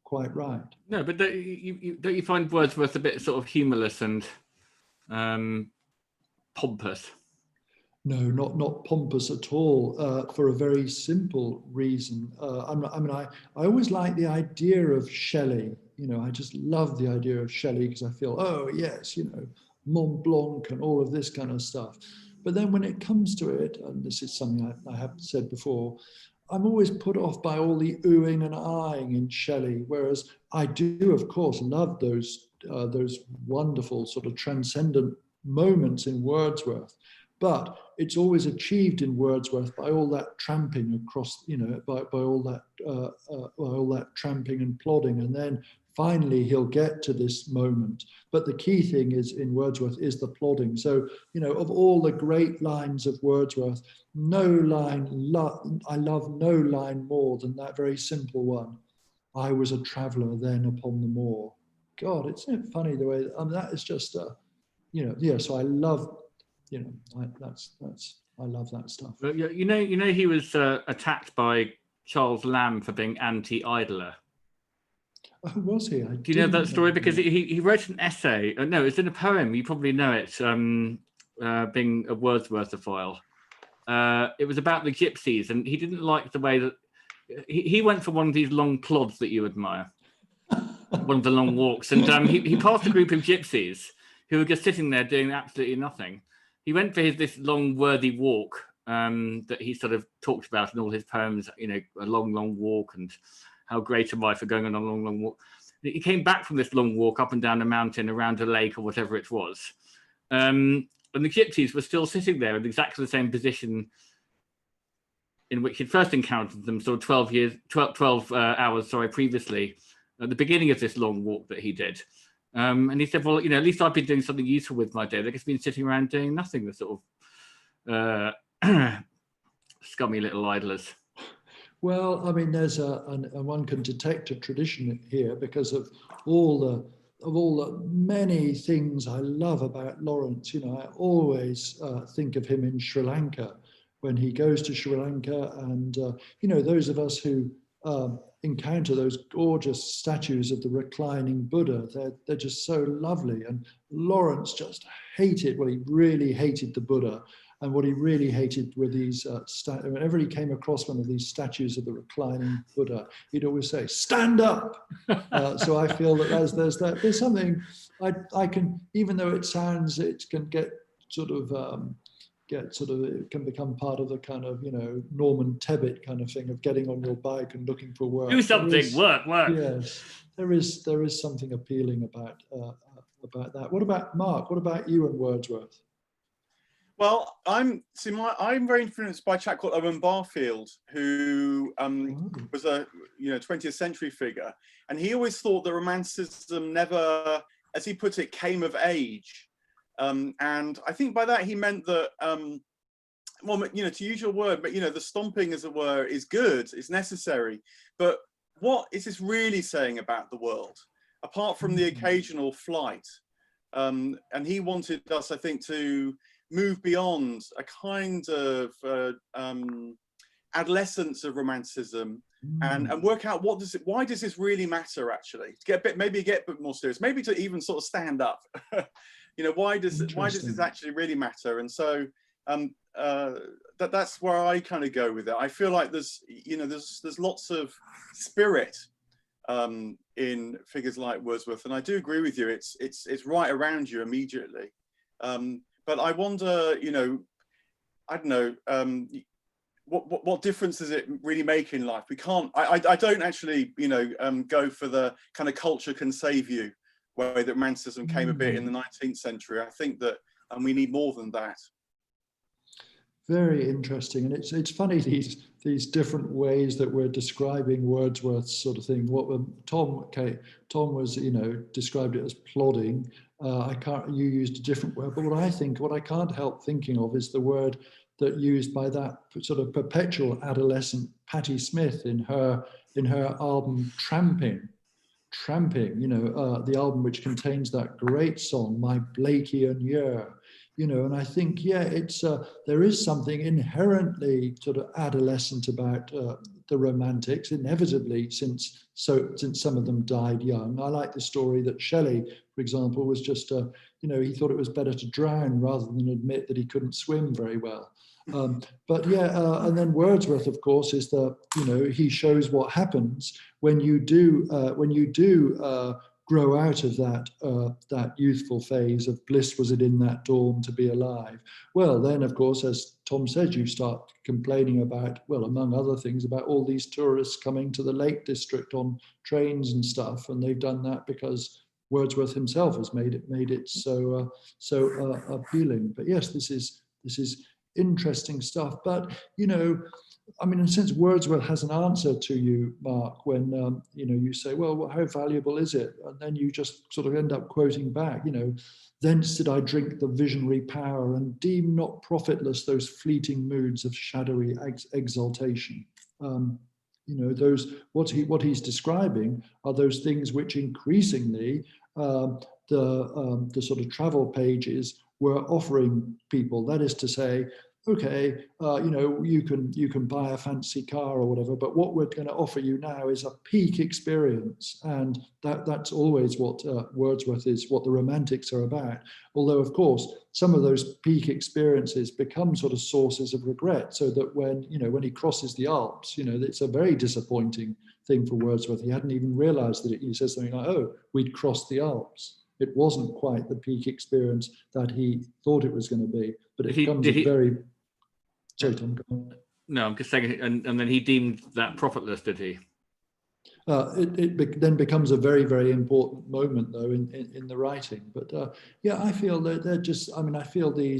quite right. No, but don't you find Wordsworth a bit sort of humorless and pompous? No, not pompous at all, for a very simple reason. I always like the idea of Shelley. I just love the idea of Shelley because I feel, oh yes, Mont Blanc and all of this kind of stuff. But then when it comes to it, and this is something I have said before, I'm always put off by all the oohing and aahing in Shelley, whereas I do, of course, love those wonderful sort of transcendent moments in Wordsworth. But it's always achieved in Wordsworth by all that tramping across, by all that tramping and plodding, and then finally he'll get to this moment. But the key thing is in Wordsworth is the plodding. So, of all the great lines of Wordsworth, I love no line more than that very simple one. I was a traveller then upon the moor. God, isn't it funny the way that is just, so I love. I love that stuff. Well, he was attacked by Charles Lamb for being anti-idler. Oh, was he? Do you know that story? Because he wrote an essay. No, it's in a poem. You probably know it. Being a Wordsworthophile. It was about the gypsies, and he didn't like the way that he went for one of these long plods that you admire, one of the long walks, and he passed a group of gypsies who were just sitting there doing absolutely nothing. He went for this long, worthy walk that he sort of talked about in all his poems, a long, long walk, and how great am I for going on a long, long walk. He came back from this long walk up and down a mountain, around a lake or whatever it was. And the gypsies were still sitting there in exactly the same position in which he'd first encountered them, sort of 12 hours previously, at the beginning of this long walk that he did. And he said, well, at least I've been doing something useful with my day. They've just been sitting around doing nothing, the sort of scummy little idlers. Well, I mean, there's one can detect a tradition here because of all the many things I love about Lawrence. You know, I always think of him in Sri Lanka when he goes to Sri Lanka, and you know, those of us who encounter those gorgeous statues of the reclining Buddha, they're just so lovely. And Lawrence just hated, well, he really hated the Buddha. And what he really hated were these, whenever he came across one of these statues of the reclining Buddha, he'd always say, "Stand up." So I feel that there's something I can, even though it can get sort of, it can become part of the kind of, you know, Norman Tebbit kind of thing of getting on your bike and looking for work. Do something, work. Yes, there is something appealing about that. What about Mark? What about you and Wordsworth? Well, I'm very influenced by a chap called Owen Barfield, who was a 20th century figure, and he always thought that Romanticism never, as he put it, came of age. And I think by that he meant that, well, you know, to use your word, but you know, the stomping, as it were, is good, it's necessary. But what is this really saying about the world, apart from the occasional flight? And he wanted us, I think, to move beyond a kind of adolescence of Romanticism and work out why does this really matter, actually? Maybe get a bit more serious, maybe to even sort of stand up. You know, why does this actually really matter? And so that's where I kind of go with it. I feel like there's lots of spirit in figures like Wordsworth, and I do agree with you. It's right around you immediately. But I wonder, you know, I don't know, what difference does it really make in life? We can't. I don't actually, you know, go for the kind of culture can save you way that Romanticism came a bit in the 19th century. I think that we need more than that. Very interesting, and it's funny these different ways that we're describing Wordsworth's sort of thing. What Tom was, you know, described it as plodding. You used a different word, but what I can't help thinking of is the word that used by that sort of perpetual adolescent Patti Smith in her album Tramping, you know, the album which contains that great song, My Blakean Year, you know, and I think, yeah, it's there is something inherently sort of adolescent about the Romantics, inevitably, since some of them died young. I like the story that Shelley, for example, was just, you know, he thought it was better to drown rather than admit that he couldn't swim very well. But yeah, and then Wordsworth, of course, is you know, he shows what happens when you do grow out of that youthful phase of bliss was it in that dawn to be alive. Well, then, of course, as Tom said, you start complaining about, well, among other things, about all these tourists coming to the Lake District on trains and stuff, and they've done that because Wordsworth himself has made it so appealing. But yes, this is interesting stuff. But, you know, I mean, since Wordsworth has an answer to you, Mark, when you know, you say, well, how valuable is it? And then you just sort of end up quoting back, you know, thence did I drink the visionary power and deem not profitless those fleeting moods of shadowy exaltation. You know, those what he's describing are those things which increasingly the sort of travel pages were offering people. That is to say, okay, you know, you can buy a fancy car or whatever, but what we're going to offer you now is a peak experience, and that's always what Wordsworth is, what the Romantics are about. Although, of course, some of those peak experiences become sort of sources of regret. So that when he crosses the Alps, you know, it's a very disappointing thing for Wordsworth. He hadn't even realised that he says something like, "Oh, we'd crossed the Alps." It wasn't quite the peak experience that he thought it was going to be, but it becomes very. Sorry, Tom, go on. No, I'm just saying, and then he deemed that profitless, did he? It then becomes a very, very important moment, though, in the writing. But yeah, I feel that they're just. I mean, I feel the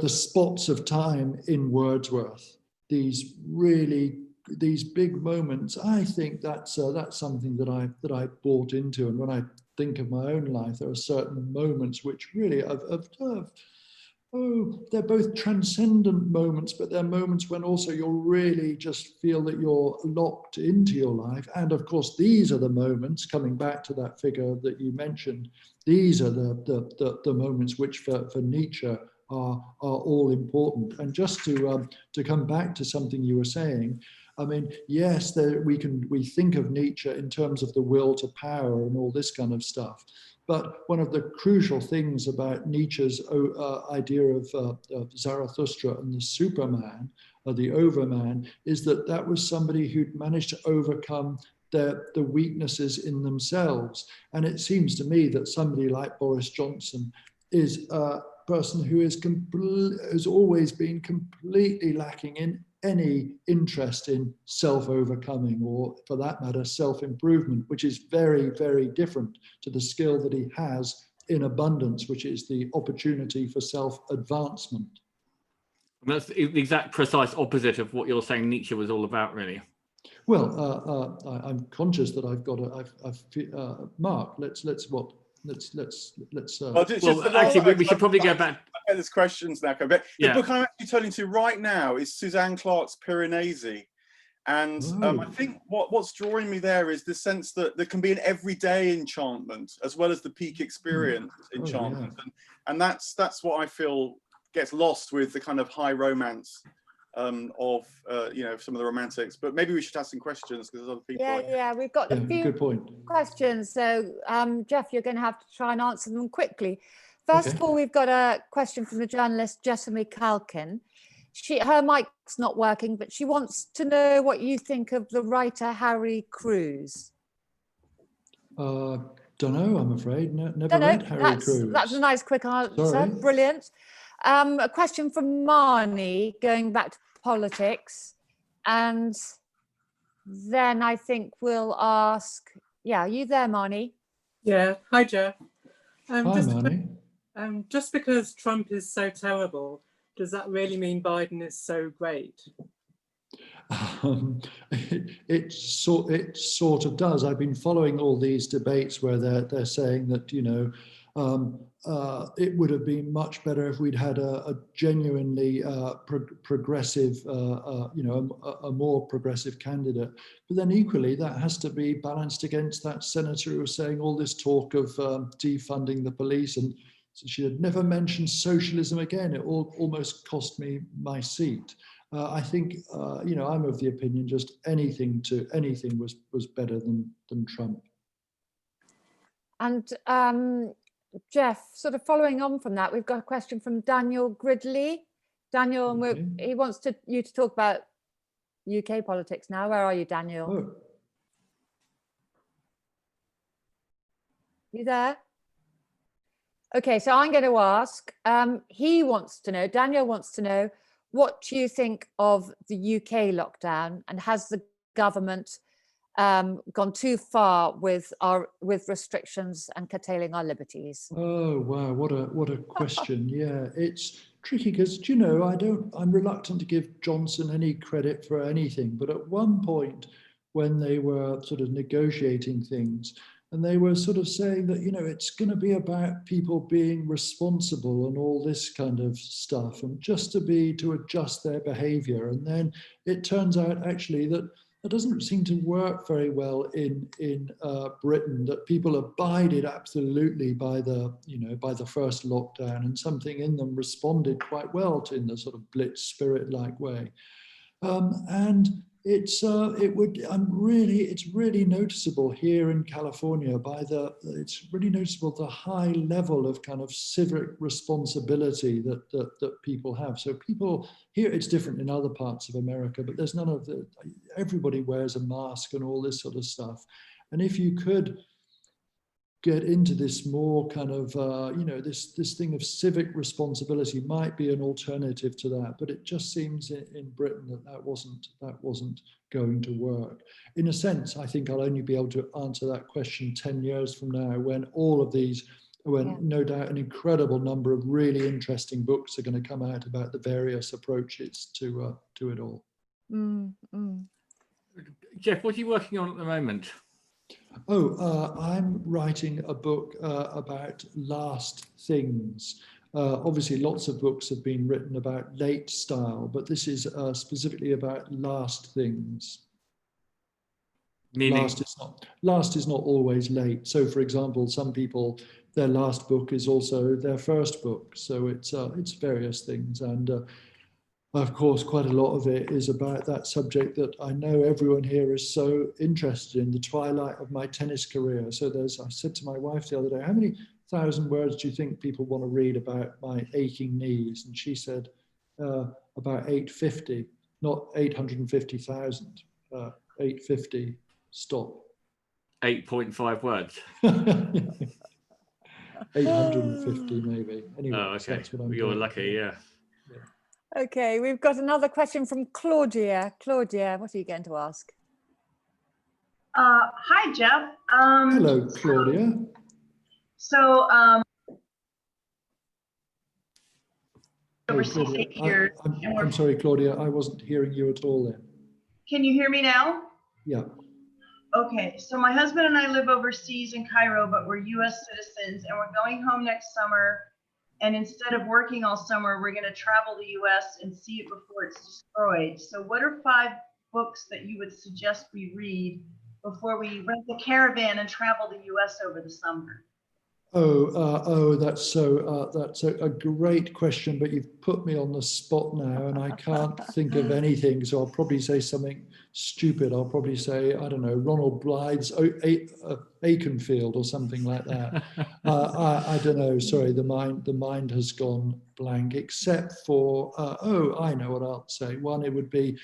spots of time in Wordsworth, these big moments. I think that's something that I bought into, and when I think of my own life, there are certain moments which really have they're both transcendent moments, but they're moments when also you'll really just feel that you're locked into your life. And of course, these are the moments, coming back to that figure that you mentioned, these are the moments which for Nietzsche are all important. And just to come back to something you were saying, I mean, yes, we think of Nietzsche in terms of the will to power and all this kind of stuff. But one of the crucial things about Nietzsche's idea of Zarathustra and the Superman, or the Overman, is that was somebody who'd managed to overcome the weaknesses in themselves. And it seems to me that somebody like Boris Johnson is a person who has always been completely lacking in any interest in self-overcoming, or for that matter, self-improvement, which is very, very different to the skill that he has in abundance, which is the opportunity for self-advancement. That's the exact precise opposite of what you're saying Nietzsche was all about, really. Well, I'm conscious that I've got Mark, let's actually, we should probably go back. There's questions now. But Yeah. the book I'm actually turning to right now is Suzanne Clarke's Piranesi. And I think what's drawing me there is the sense that there can be an everyday enchantment as well as the peak experience enchantment. Yeah. And that's what I feel gets lost with the kind of high romance of some of the romantics. But maybe we should have some questions because there's other people. Yeah, we've got a few good point. questions. So Geoff, you're going to have to try and answer them quickly. First Okay. of all, we've got a question from the journalist Jessamy Calkin. Her mic's not working, but she wants to know what you think of the writer Harry Crews. Don't know, I'm afraid. Never read Harry Crews. That's a nice quick answer. Sorry. Brilliant. A question from Marnie, going back to politics. And then I think we'll ask, are you there, Marnie? Yeah. Hi, Geoff. Hi, Marnie. Just because Trump is so terrible, does that really mean Biden is so great? It sort of does. I've been following all these debates where they're saying that it would have been much better if we'd had a genuinely progressive, a more progressive candidate. But then equally, that has to be balanced against that senator who was saying all this talk of defunding the police, and so she had never mentioned socialism again. It almost cost me my seat. I think, I'm of the opinion just anything was better than Trump. And Geoff, sort of following on from that, we've got a question from Daniel Gridley. Daniel, and he wants you to talk about UK politics now. Where are you, Daniel? Oh. You there? Okay, so I'm going to ask, Daniel wants to know, what do you think of the UK lockdown, and has the government gone too far with restrictions and curtailing our liberties? Oh wow, what a question. Yeah, it's tricky because I'm reluctant to give Johnson any credit for anything, but at one point when they were sort of negotiating things, and they were sort of saying that, it's going to be about people being responsible and all this kind of stuff, and just to adjust their behavior. And then it turns out actually that doesn't seem to work very well in Britain, that people abided absolutely by the first lockdown, and something in them responded quite well in the sort of blitz spirit-like way. And it's really noticeable here in California it's really noticeable the high level of kind of civic responsibility that people have. So people here, it's different in other parts of America, but there's everybody wears a mask and all this sort of stuff. And if you could get into this more kind of, this thing of civic responsibility might be an alternative to that, but it just seems in Britain that wasn't going to work. In a sense, I think I'll only be able to answer that question 10 years from now, when no doubt an incredible number of really interesting books are going to come out about the various approaches to it all. Geoff, what are you working on at the moment? I'm writing a book about last things. Obviously, lots of books have been written about late style, but this is specifically about last things. Meaning? Last is not always late. So, for example, some people, their last book is also their first book. So it's various things, and of course, quite a lot of it is about that subject that I know everyone here is so interested in, the twilight of my tennis career. So I said to my wife the other day, how many 1,000 words do you think people want to read about my aching knees? And she said about 850, not 850,000, 850, stop. 8.5 words. 850 maybe. Anyway, Oh, okay. that's what I'm You're doing. lucky, yeah. Okay, we've got another question from Claudia. Claudia, what are you going to ask? Hi, Geoff. Hello, Claudia. So, Hey, overseas Claudia, 8 years. I'm sorry, Claudia, I wasn't hearing you at all then. Can you hear me now? Yeah. Okay, so my husband and I live overseas in Cairo, but we're US citizens, and we're going home next summer. And instead of working all summer, we're going to travel the US and see it before it's destroyed. So what are 5 books that you would suggest we read before we rent the caravan and travel the US over the summer? That's a great question, but you've put me on the spot now and I can't think of anything. So I'll probably say something stupid. I'll probably say, I don't know, Ronald Blythe's Aikenfield or something like that. I don't know. Sorry, the mind has gone blank, except for, I know what I'll say. One, it would be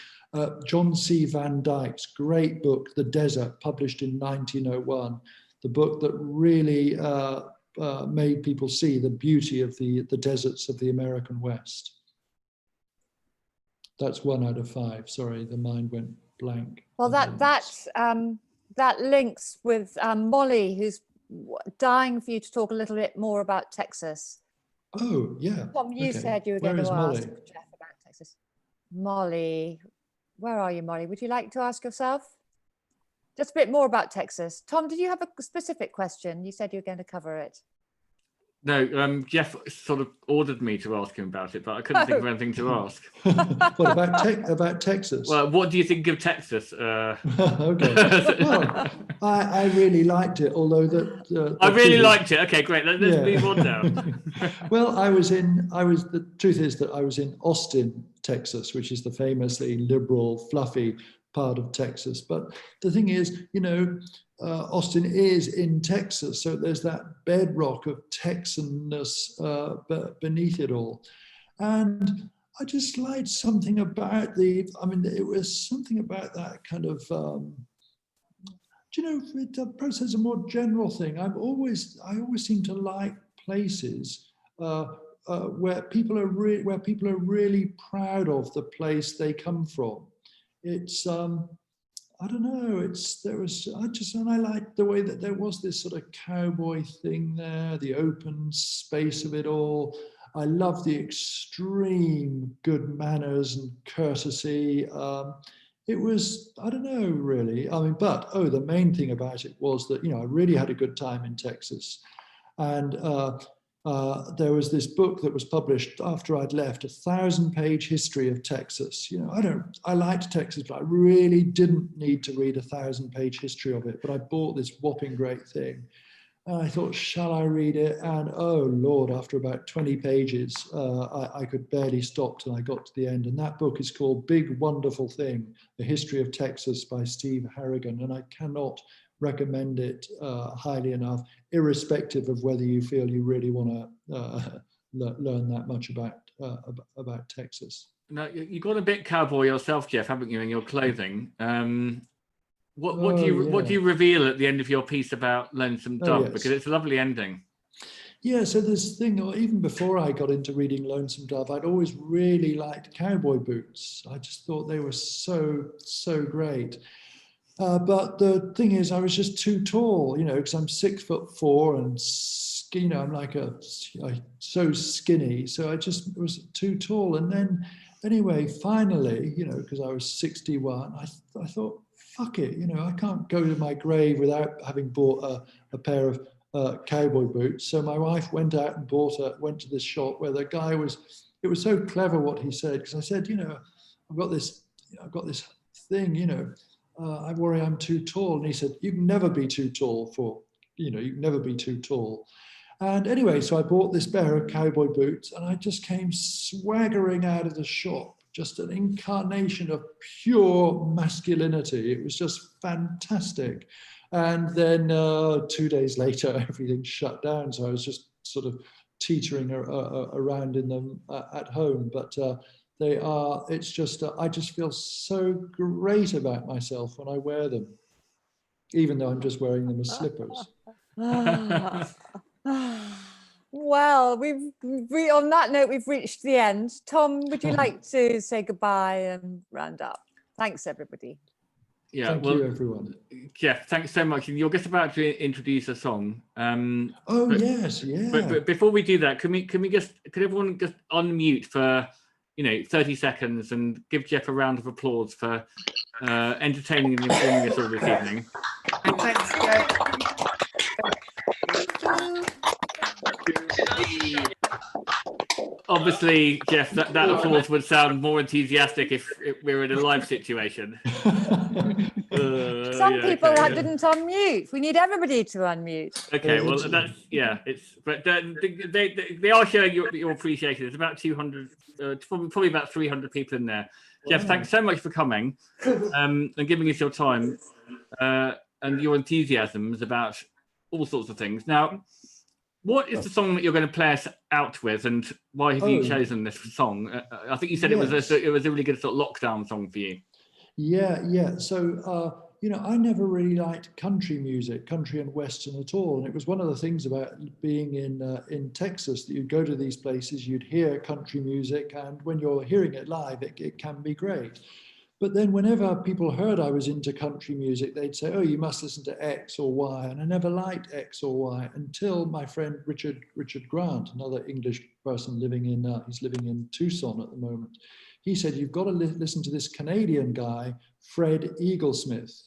John C. Van Dyke's great book, The Desert, published in 1901. The book that really made people see the beauty of the deserts of the American West. That's 1 out of 5. Sorry, the mind went blank. Well, that links with Molly, who's dying for you to talk a little bit more about Texas. Oh, yeah. Tom, you okay. said you were Where going is to Molly? ask Geoff about Texas. Molly, where are you, Molly? Would you like to ask yourself? Just a bit more about Texas. Tom, did you have a specific question? You said you were going to cover it. No, Geoff sort of ordered me to ask him about it, but I couldn't think of anything to ask. What about Texas? Well, what do you think of Texas? Okay. Well, I really liked it, although I really liked it. Okay, great. Let's move on now. Well, the truth is that I was in Austin, Texas, which is the famously liberal, fluffy part of Texas. But the thing is, Austin is in Texas, so there's that bedrock of Texanness beneath it all. And I just liked something about it was something about that kind of, perhaps as a more general thing, I always seem to like places where people are really proud of the place they come from. It's I don't know. I liked the way that there was this sort of cowboy thing there, the open space of it all. I love the extreme good manners and courtesy. It was, I don't know, really. But the main thing about it was that, I really had a good time in Texas. And there was this book that was published after I'd left, 1,000-page history of Texas. I liked Texas, but I really didn't need to read 1,000-page history of it. But I bought this whopping great thing. And I thought, shall I read it? And oh Lord, after about 20 pages, I could barely stop till I got to the end. And that book is called Big Wonderful Thing, The History of Texas by Steve Harrigan. And I cannot recommend it highly enough, irrespective of whether you feel you really want to learn that much about Texas. Now, you got a bit cowboy yourself, Geoff, haven't you, in your clothing? What do you reveal at the end of your piece about Lonesome Dove? Yes. Because it's a lovely ending. Yeah, so this thing, even before I got into reading Lonesome Dove, I'd always really liked cowboy boots. I just thought they were so great. But the thing is, I was just too tall, because I'm 6'4" and skinny, I'm like so skinny. So I just was too tall. And then anyway, finally, because I was 61, I thought, fuck it, I can't go to my grave without having bought a pair of cowboy boots. So my wife went out and went to this shop where the guy it was so clever what he said, because I said, I've got this thing, I worry I'm too tall. And he said, you can never be too tall you can never be too tall. And anyway, so I bought this pair of cowboy boots and I just came swaggering out of the shop, just an incarnation of pure masculinity. It was just fantastic. And then 2 days later, everything shut down. So I was just sort of teetering around in them at home. But it's just, I just feel so great about myself when I wear them, even though I'm just wearing them as slippers. Well, on that note, we've reached the end. Tom, would you like to say goodbye and round up? Thanks, everybody. Yeah, Thank you, everyone. Geoff, thanks so much. You're just about to introduce a song. Yes, yeah. But before we do that, could everyone just unmute for 30 seconds and give Geoff a round of applause for entertaining and informing us all this evening. Thanks, Geoff. Obviously, Geoff, that applause would sound more enthusiastic if we were in a live situation. Some people didn't unmute. We need everybody to unmute. Okay, well, but they are showing your appreciation. There's about 200, probably about 300 people in there. Geoff, thanks so much for coming and giving us your time and your enthusiasms about all sorts of things. Now, what is the song that you're going to play us out with, and why have you chosen this song? I think you said it was a really good sort of lockdown song for you. Yeah. So, I never really liked country music, country and western at all. And it was one of the things about being in Texas that you'd go to these places, you'd hear country music, and when you're hearing it live, it can be great. But then whenever people heard I was into country music, they'd say, oh, you must listen to X or Y. And I never liked X or Y until my friend Richard Grant, another English person he's living in Tucson at the moment. He said, you've got to listen to this Canadian guy, Fred Eaglesmith.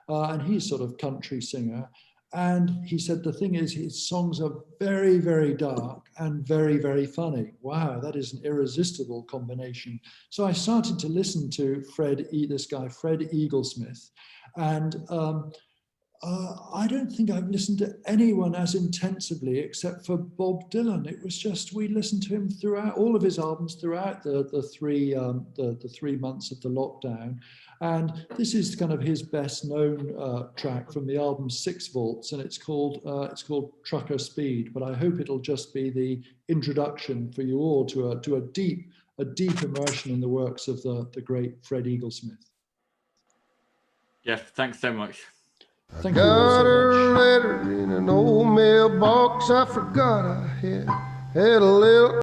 And he's sort of country singer. And he said, the thing is, his songs are very, very dark and very, very funny. Wow, that is an irresistible combination. So I started to listen to this guy, Fred Eaglesmith. And I don't think I've listened to anyone as intensively except for Bob Dylan. It was just, we listened to him throughout all of his albums throughout the 3 months of the lockdown. And this is kind of his best known track from the album Six Volts, and it's called Trucker Speed. But I hope it'll just be the introduction for you all to a deep immersion in the works of the great Fred Eaglesmith. Yeah, thanks so much. Thank you all so much. Got a letter in an old mailbox. I forgot I had a little